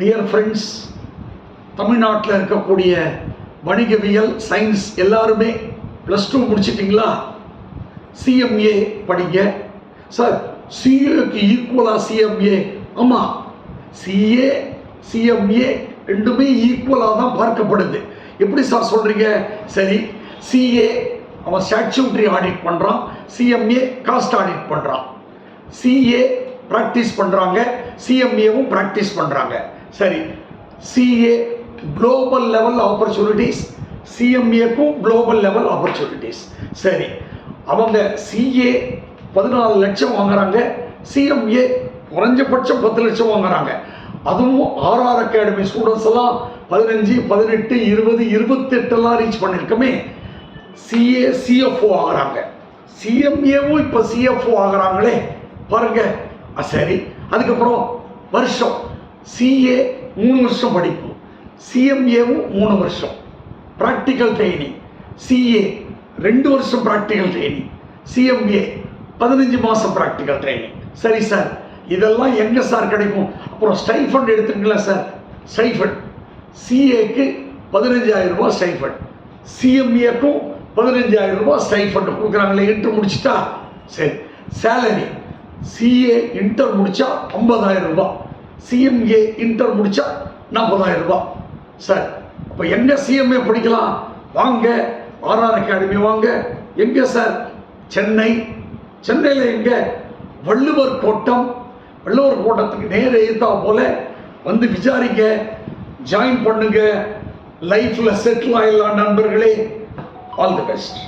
Dear friends, தமிழ்நாட்டில் இருக்கக்கூடிய வணிகவியல் சயின்ஸ் எல்லாருமே +2 முடிச்சிட்டிங்களா? சிஎம்ஏ படிங்க சார். சிஏக்கு ஈக்குவலா சிஎம்ஏ? ஆமாம், சிஏ சிஎம்ஏ ரெண்டுமே ஈக்குவலாக தான் பார்க்கப்படுது. எப்படி சார் சொல்கிறீங்க? சரி, சிஏ அவன் ஸ்டாட்யூட்டரி ஆடிட் பண்ணுறான், சிஎம்ஏ காஸ்ட் ஆடிட் பண்ணுறான். சிஏ ப்ராக்டிஸ் பண்ணுறாங்க, சிஎம்ஏவும் ப்ராக்டிஸ் பண்ணுறாங்க. சரி, சிஏ குளோபல் லெவல் ஆப்பர்ச்சுனிட்டிஸ், சிஎம்ஏக்கும் குளோபல் லெவல் ஆப்பர்ச்சுனிட்டிஸ். சரி, அவங்க சிஏ 14 லட்சம் வாங்குறாங்க, சிஎம்ஏ குறைஞ்சபட்சம் 10 லட்சம் வாங்குறாங்க. அதுவும் RR அகாடமி ஸ்டூடெண்ட்ஸ் எல்லாம் 15, 18, 20, 28 ரீச் பண்ணியிருக்கமே. சிஏ சிஎஃப்ஓ ஆகிறாங்க, சிஎம்ஏவும் இப்போ சிஎஃப்ஓ ஆகிறாங்களே பாருங்க. சரி, அதுக்கப்புறம் வருஷம் சிஏ 3 வருஷம் படிப்பு, சிஎம்ஏவும் 3 வருஷம் ப்ராக்டிக்கல் ட்ரைனிங். சிஏ 2 வருஷம் ப்ராக்டிக்கல் ட்ரைனிங், சிஎம்ஏ 15 மாதம் ப்ராக்டிக்கல் ட்ரைனிங். சரி சார், இதெல்லாம் எங்கே சார் கிடைக்கும்? அப்புறம் ஸ்டைஃபண்ட் எடுத்துங்களா சார். ஸ்டைஃபண்ட் சிஏக்கு 15,000 ரூபாய் ஸ்டைஃபண்ட், சிஎம்ஏக்கும் 15,000 ரூபாய் ஸ்டைஃபண்ட் கொடுக்குறாங்களே இன்டர் முடிச்சுட்டா. சரி, சேலரி சிஏ இன்டர் முடித்தா 50,000 ரூபாய், சிஎம்ஏ இன்டர் முடித்தா 40,000 ரூபாய். சார், அப்போ எங்கே சிஎம்ஏ படிக்கலாம்? வாங்க, RR அகாடமி வாங்க. எங்கே சார்? சென்னை. சென்னையில் எங்கே? வள்ளுவர் கோட்டம். வள்ளுவர் கோட்டத்துக்கு நேர ஏற்றா போல வந்து விசாரிங்க, ஜாயின் பண்ணுங்க. லைஃப்பில் செட்டில் ஆகிடலாம் நண்பர்களே. All the best.